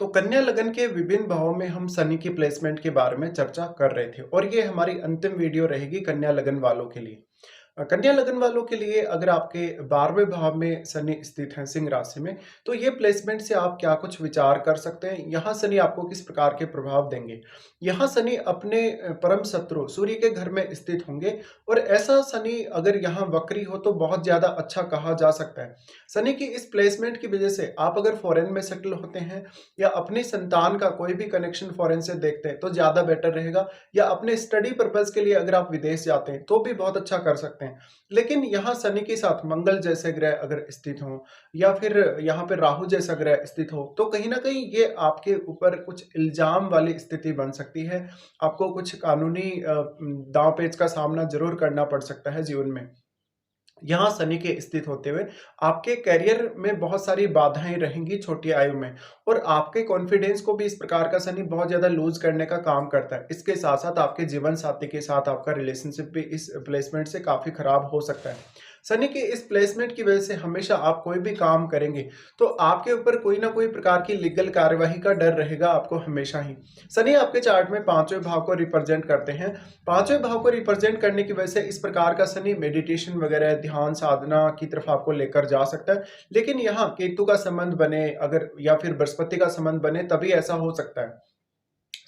तो कन्या लगन के विभिन्न भावों में हम शनि की प्लेसमेंट के बारे में चर्चा कर रहे थे और ये हमारी अंतिम वीडियो रहेगी कन्या लगन वालों के लिए। कन्या लगन वालों के लिए अगर आपके 12वें भाव में शनि स्थित है सिंह राशि में, तो ये प्लेसमेंट से आप क्या कुछ विचार कर सकते हैं। यहाँ शनि आपको किस प्रकार के प्रभाव देंगे। यहाँ शनि अपने परम शत्रु सूर्य के घर में स्थित होंगे और ऐसा शनि अगर यहाँ वक्री हो तो बहुत ज्यादा अच्छा कहा जा सकता है। शनि की इस प्लेसमेंट की वजह से आप अगर फॉरेन में सेटल होते हैं या अपनी संतान का कोई भी कनेक्शन फॉरेन से देखते हैं तो ज्यादा बेटर रहेगा, या अपने स्टडी पर्पज के लिए अगर आप विदेश जाते हैं तो भी बहुत अच्छा कर सकते हैं। लेकिन यहाँ शनि के साथ मंगल जैसे ग्रह अगर स्थित हो या फिर यहाँ पे राहु जैसा ग्रह स्थित हो तो कहीं ना कहीं ये आपके ऊपर कुछ इल्जाम वाली स्थिति बन सकती है। आपको कुछ कानूनी दांव पेच का सामना जरूर करना पड़ सकता है जीवन में। यहाँ शनि के स्थित होते हुए आपके करियर में बहुत सारी बाधाएं रहेंगी छोटी आयु में, और आपके कॉन्फिडेंस को भी इस प्रकार का शनि बहुत ज्यादा लूज करने का काम करता है। इसके साथ साथ आपके जीवन साथी के साथ आपका रिलेशनशिप भी इस प्लेसमेंट से काफी खराब हो सकता है। शनि के इस प्लेसमेंट की वजह से हमेशा आप कोई भी काम करेंगे तो आपके ऊपर कोई ना कोई प्रकार की लीगल कार्यवाही का डर रहेगा आपको हमेशा ही। शनि आपके चार्ट में 5वें भाव को रिप्रेजेंट करते हैं। 5वें भाव को रिप्रेजेंट करने की वजह से इस प्रकार का शनि मेडिटेशन वगैरह ध्यान साधना की तरफ आपको लेकर जा सकता है। लेकिन यहाँ केतु का संबंध बने अगर या फिर बृहस्पति का संबंध बने तभी ऐसा हो सकता है।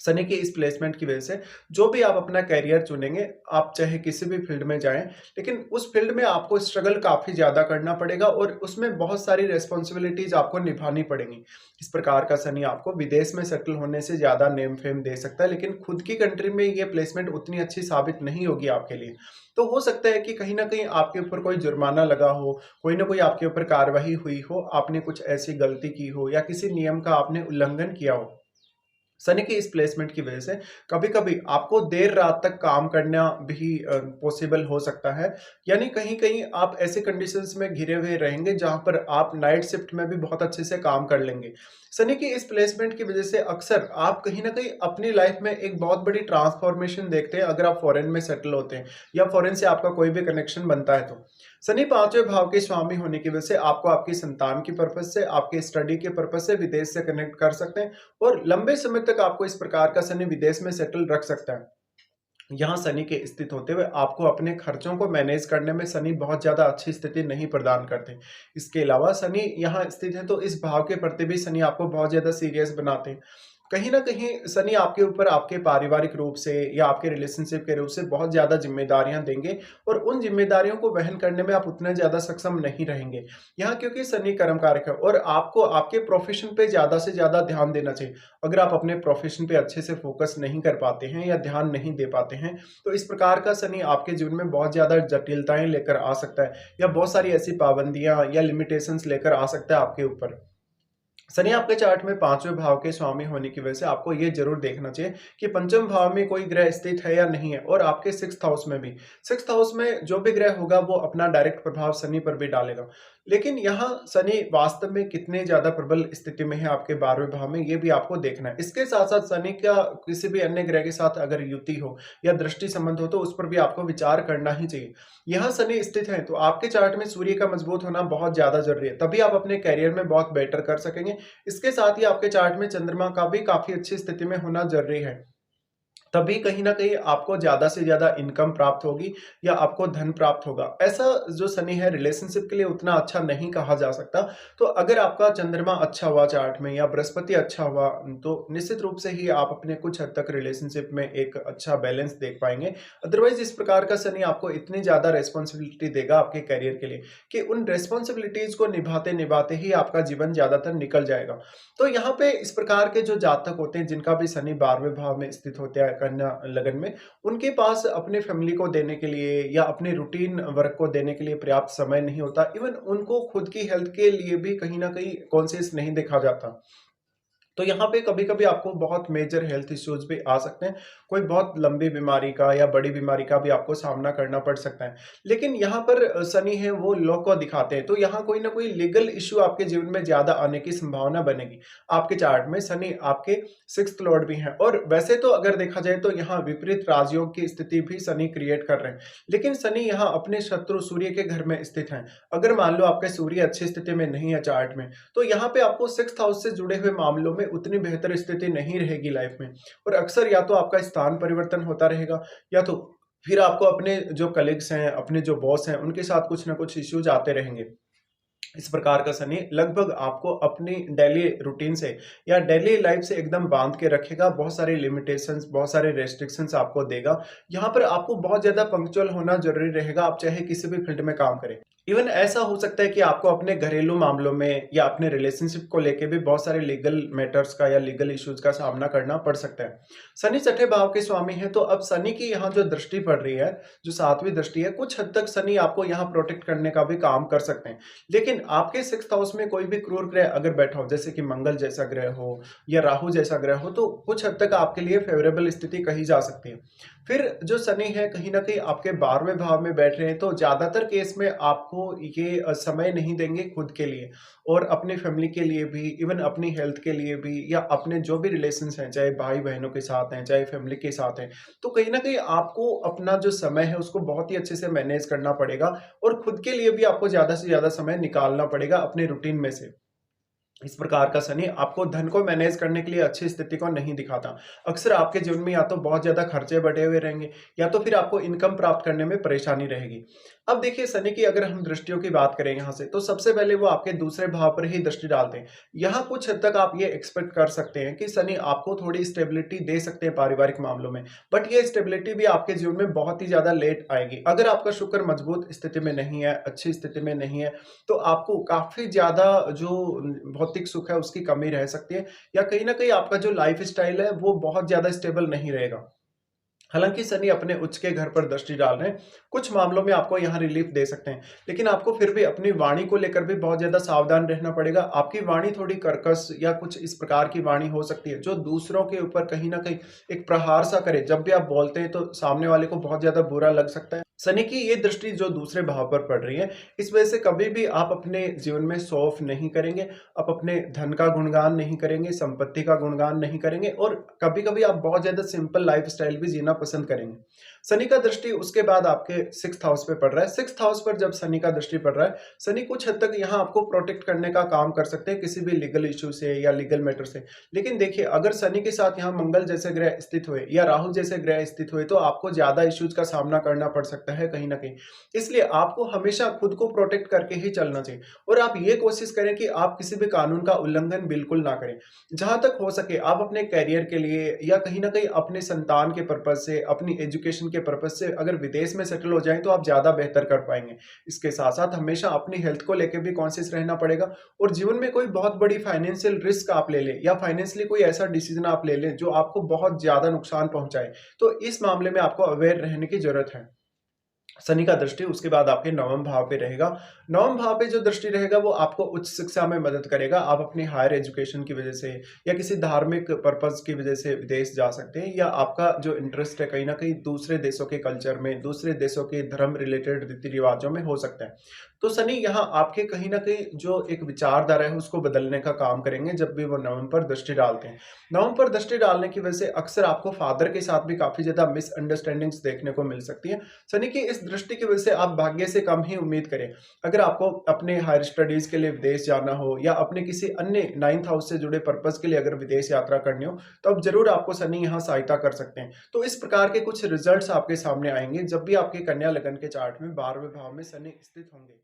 शनि की इस प्लेसमेंट की वजह से जो भी आप अपना करियर चुनेंगे, आप चाहे किसी भी फील्ड में जाएं, लेकिन उस फील्ड में आपको स्ट्रगल काफी ज्यादा करना पड़ेगा और उसमें बहुत सारी रेस्पॉन्सिबिलिटीज आपको निभानी पड़ेंगी। इस प्रकार का शनि आपको विदेश में सेटल होने से ज्यादा नेम फेम दे सकता है, लेकिन खुद की कंट्री में ये प्लेसमेंट उतनी अच्छी साबित नहीं होगी आपके लिए। तो हो सकता है कि कहीं ना कहीं आपके ऊपर कोई जुर्माना लगा हो, कोई ना कोई आपके ऊपर कार्रवाई हुई हो, आपने कुछ ऐसी गलती की हो या किसी नियम का आपने उल्लंघन किया हो। शनि की इस प्लेसमेंट की वजह से कभी-कभी आपको देर रात तक काम करना भी पॉसिबल हो सकता है। यानी कहीं-कहीं आप ऐसे कंडीशंस में घिरे हुए रहेंगे जहां पर आप नाइट शिफ्ट में भी बहुत अच्छे से काम कर लेंगे। शनि की इस प्लेसमेंट की वजह से अक्सर आप कहीं ना कहीं अपनी लाइफ में एक बहुत बड़ी ट्रांसफॉर्मेशन देखते हैं अगर आप फॉरेन में सेटल होते हैं या फॉरेन से आपका कोई भी कनेक्शन बनता है तो। शनि 5वें भाव के स्वामी होने की वजह से आपको आपकी संतान की पर्पज से, आपके स्टडी के पर्पज से विदेश से कनेक्ट कर सकते हैं और लंबे समय तक आपको इस प्रकार का शनि विदेश में सेटल रख सकता है। यहाँ शनि के स्थित होते हुए आपको अपने खर्चों को मैनेज करने में शनि बहुत ज्यादा अच्छी स्थिति नहीं प्रदान करते। इसके अलावा शनि यहाँ स्थित है तो इस भाव के प्रति भी शनि आपको बहुत ज्यादा सीरियस बनाते हैं। कहीं ना कहीं शनि आपके ऊपर आपके पारिवारिक रूप से या आपके रिलेशनशिप के रूप से बहुत ज्यादा जिम्मेदारियां देंगे और उन जिम्मेदारियों को वहन करने में आप उतने ज्यादा सक्षम नहीं रहेंगे। यहाँ क्योंकि शनि कर्म कारक है और आपको आपके प्रोफेशन पे ज्यादा से ज्यादा ध्यान देना चाहिए। अगर आप अपने प्रोफेशन पे अच्छे से फोकस नहीं कर पाते हैं या ध्यान नहीं दे पाते हैं तो इस प्रकार का शनि आपके जीवन में बहुत ज्यादा जटिलताएं लेकर आ सकता है या बहुत सारी ऐसी पाबंदियां या लिमिटेशंस लेकर आ सकता है आपके ऊपर। शनि आपके चार्ट में 5वें भाव के स्वामी होने की वजह से आपको ये जरूर देखना चाहिए कि पंचम भाव में कोई ग्रह स्थित है या नहीं है, और आपके 6th हाउस में भी। 6th हाउस में जो भी ग्रह होगा वो अपना डायरेक्ट प्रभाव शनि पर भी डालेगा। लेकिन यहाँ शनि वास्तव में कितने ज्यादा प्रबल स्थिति में है आपके 12वें भाव में, ये भी आपको देखना है। इसके साथ साथ शनि का किसी भी अन्य ग्रह के साथ अगर युति हो या दृष्टि संबंध हो तो उस पर भी आपको विचार करना ही चाहिए। यहाँ शनि स्थित है तो आपके चार्ट में सूर्य का मजबूत होना बहुत ज्यादा जरूरी है, तभी आप अपने करियर में बहुत बेटर कर सकेंगे। इसके साथ ही आपके चार्ट में चंद्रमा का भी काफी अच्छी स्थिति में होना जरूरी है, तभी कहीं न कहीं आपको ज़्यादा से ज़्यादा इनकम प्राप्त होगी या आपको धन प्राप्त होगा। ऐसा जो शनि है रिलेशनशिप के लिए उतना अच्छा नहीं कहा जा सकता। तो अगर आपका चंद्रमा अच्छा हुआ चार्ट में या बृहस्पति अच्छा हुआ तो निश्चित रूप से ही आप अपने कुछ हद तक रिलेशनशिप में एक अच्छा बैलेंस देख पाएँगे। अदरवाइज़ इस प्रकार का शनि आपको इतनी ज़्यादा रिस्पॉन्सिबिलिटी देगा आपके करियर के लिए कि उन रिस्पॉन्सिबिलिटीज़ को निभाते-निभाते ही आपका जीवन ज़्यादातर निकल जाएगा। तो यहाँ पे इस प्रकार के जो जातक होते हैं जिनका भी शनि 12वें भाव में स्थित होता है कन्या लगन में, उनके पास अपने फैमिली को देने के लिए या अपने रूटीन वर्क को देने के लिए पर्याप्त समय नहीं होता। इवन उनको खुद की हेल्थ के लिए भी कहीं ना कहीं कॉन्शियस नहीं देखा जाता। तो यहाँ पे कभी-कभी आपको बहुत मेजर हेल्थ इश्यूज भी आ सकते हैं। कोई बहुत लंबी बीमारी का या बड़ी बीमारी का भी आपको सामना करना पड़ सकता है। लेकिन यहाँ पर शनि है वो लॉ को दिखाते हैं, तो यहाँ कोई ना कोई लीगल इश्यू आपके जीवन में ज़्यादा आने की संभावना बनेगी। आपके चार्ट में शनि आपके 6th लॉर्ड भी हैं और वैसे तो अगर देखा जाए तो यहाँ विपरीत राजयोग की स्थिति भी शनि क्रिएट कर रहे हैं। लेकिन शनि यहाँ अपने शत्रु सूर्य के घर में स्थित हैं। अगर मान लो आपके सूर्य अच्छी स्थिति में नहीं है चार्ट में, तो यहाँ पे आपको 6th हाउस से जुड़े हुए मामलों में में उतनी बेहतर स्थिति नहीं रहेगी लाइफ में, और अक्सर या तो आपका स्थान परिवर्तन होता रहेगा, या तो फिर आपको अपने जो कलीग्स हैं, अपने जो बॉस हैं, उनके साथ कुछ ना कुछ इश्यूज आते रहेंगे। इस प्रकार का शनि लगभग आपको अपनी डेली रूटीन से या डेली लाइफ से एकदम बांध के रखेगा। बहुत सारी लिमिटेशंस, बहुत सारे रेस्ट्रिक्शंस आपको देगा। यहाँ पर आपको बहुत ज़्यादा पंक्चुअल होना ज़रूरी रहेगा, आप चाहे किसी भी फील्ड में काम करें। इवन ऐसा हो सकता है कि आपको अपने घरेलू मामलों में या अपने रिलेशनशिप को लेके भी बहुत सारे लीगल मैटर्स का या लीगल इश्यूज का सामना करना पड़ सकता है। शनि छठे भाव के स्वामी हैं, तो अब शनि की यहाँ जो दृष्टि पड़ रही है, जो सातवीं दृष्टि है, कुछ हद तक शनि आपको यहाँ प्रोटेक्ट करने का भी काम कर सकते हैं। लेकिन आपके सिक्स्थ हाउस में कोई भी क्रूर ग्रह अगर बैठा हो, जैसे कि मंगल जैसा ग्रह हो या राहु जैसा ग्रह हो, तो कुछ हद तक आपके लिए फेवरेबल स्थिति कही जा सकती है। फिर जो शनि है कहीं न कहीं आपके 12वें भाव में बैठ रहे हैं, तो ज़्यादातर केस में आपको ये समय नहीं देंगे खुद के लिए और अपनी फैमिली के लिए भी, इवन अपनी हेल्थ के लिए भी, या अपने जो भी रिलेशंस हैं, चाहे भाई-बहनों के साथ हैं, चाहे फैमिली के साथ हैं। तो कहीं न कहीं आपको अपना जो समय है उसको बहुत ही अच्छे से मैनेज करना पड़ेगा, और खुद के लिए भी आपको ज़्यादा से ज़्यादा समय निकालना पड़ेगा अपने रूटीन में से। इस प्रकार का शनि आपको धन को मैनेज करने के लिए अच्छी स्थिति को नहीं दिखाता। अक्सर आपके जीवन में या तो बहुत ज़्यादा खर्चे बढ़े हुए रहेंगे, या तो फिर आपको इनकम प्राप्त करने में परेशानी रहेगी। अब देखिए, शनि की अगर हम दृष्टियों की बात करें यहाँ से, तो सबसे पहले वो आपके दूसरे भाव पर ही दृष्टि डालते हैं। यहाँ कुछ हद तक आप ये एक्सपेक्ट कर सकते हैं कि शनि आपको थोड़ी स्टेबिलिटी दे सकते हैं पारिवारिक मामलों में, बट ये स्टेबिलिटी भी आपके जीवन में बहुत ही ज़्यादा लेट आएगी। अगर आपका शुक्र मजबूत स्थिति में नहीं है, अच्छी स्थिति में नहीं है, तो आपको काफ़ी ज़्यादा जो भौतिक सुख है उसकी कमी रह सकती है, या कहीं न कहीं आपका जो लाइफ़स्टाइल है वो बहुत ज़्यादा स्टेबल नहीं रहेगा। हालाँकि शनि अपने उच्च के घर पर दृष्टि डाल रहे हैं, कुछ मामलों में आपको यहाँ रिलीफ़ दे सकते हैं, लेकिन आपको फिर भी अपनी वाणी को लेकर भी बहुत ज़्यादा सावधान रहना पड़ेगा। आपकी वाणी थोड़ी कर्कश या कुछ इस प्रकार की वाणी हो सकती है, जो दूसरों के ऊपर कहीं न कहीं एक प्रहार सा करे। जब भी आप बोलते हैं, तो सामने वाले को बहुत ज़्यादा बुरा लग सकता है। शनि की ये दृष्टि जो दूसरे भाव पर पड़ रही है, इस वजह से कभी भी आप अपने जीवन में शो ऑफ नहीं करेंगे, आप अपने धन का गुणगान नहीं करेंगे, संपत्ति का गुणगान नहीं करेंगे, और कभी-कभी आप बहुत ज़्यादा सिंपल लाइफ़स्टाइल भी जीना पसंद करेंगे। शनि का दृष्टि उसके बाद आपके सिक्स्थ हाउस पे पड़ रहा है। सिक्स्थ हाउस पर जब शनि का दृष्टि पड़ रहा है, शनि कुछ हद तक यहाँ आपको प्रोटेक्ट करने का काम कर सकते हैं किसी भी लीगल इश्यू से या लीगल मैटर से। लेकिन देखिए, अगर शनि के साथ यहाँ मंगल जैसे ग्रह स्थित हुए या राहु जैसे ग्रह स्थित हुए, तो आपको ज़्यादा इश्यूज का सामना करना पड़ सकता है कहीं न कहीं। इसलिए आपको हमेशा खुद को प्रोटेक्ट करके ही चलना चाहिए, और आप ये कोशिश करें कि आप किसी भी कानून का उल्लंघन बिल्कुल ना करें। जहाँ तक हो सके आप अपने करियर के लिए या कहीं न कहीं अपने संतान के पर्पज़ से, अपनी एजुकेशन के पर्पज़ से अगर विदेश में सेटल हो जाएँ, तो आप ज़्यादा बेहतर कर पाएँगे। इसके साथ-साथ हमेशा अपनी हेल्थ को लेके भी कॉन्शियस रहना पड़ेगा, और जीवन में कोई बहुत बड़ी फाइनेंशियल रिस्क आप ले लें या फाइनेंशियली कोई ऐसा डिसीज़न आप ले लें जो आपको बहुत ज़्यादा नुकसान पहुँचाए, तो इस मामले में आपको अवेयर रहने की ज़रूरत है। शनि का दृष्टि उसके बाद आपके नवम भाव पे रहेगा। नवम भाव पे जो दृष्टि रहेगा वो आपको उच्च शिक्षा में मदद करेगा। आप अपनी हायर एजुकेशन की वजह से या किसी धार्मिक पर्पज़ की वजह से विदेश जा सकते हैं, या आपका जो इंटरेस्ट है कहीं न कहीं दूसरे देशों के कल्चर में, दूसरे देशों के धर्म रिलेटेड रीति-रिवाज़ों में हो सकता है। तो शनि यहाँ आपके कहीं न कहीं जो एक विचारधारा है उसको बदलने का काम करेंगे जब भी वो नवम पर दृष्टि डालते हैं। नवम पर दृष्टि डालने की वजह से अक्सर आपको फादर के साथ भी काफ़ी ज़्यादा मिसअंडरस्टैंडिंग्स देखने को मिल सकती हैं। शनि की इस दृष्टि की वजह से आप भाग्य से कम ही उम्मीद करें। अगर आपको अपने हायर स्टडीज़ के लिए विदेश जाना हो या अपने किसी अन्य 9th हाउस से जुड़े पर्पज़ के लिए अगर विदेश यात्रा करनी हो, तो अब ज़रूर आपको शनि यहाँ सहायता कर सकते हैं। तो इस प्रकार के कुछ रिज़ल्ट्स आपके सामने आएँगे जब भी आपके कन्या लगन के चार्ट में 12वें भाव में शनि स्थित होंगे।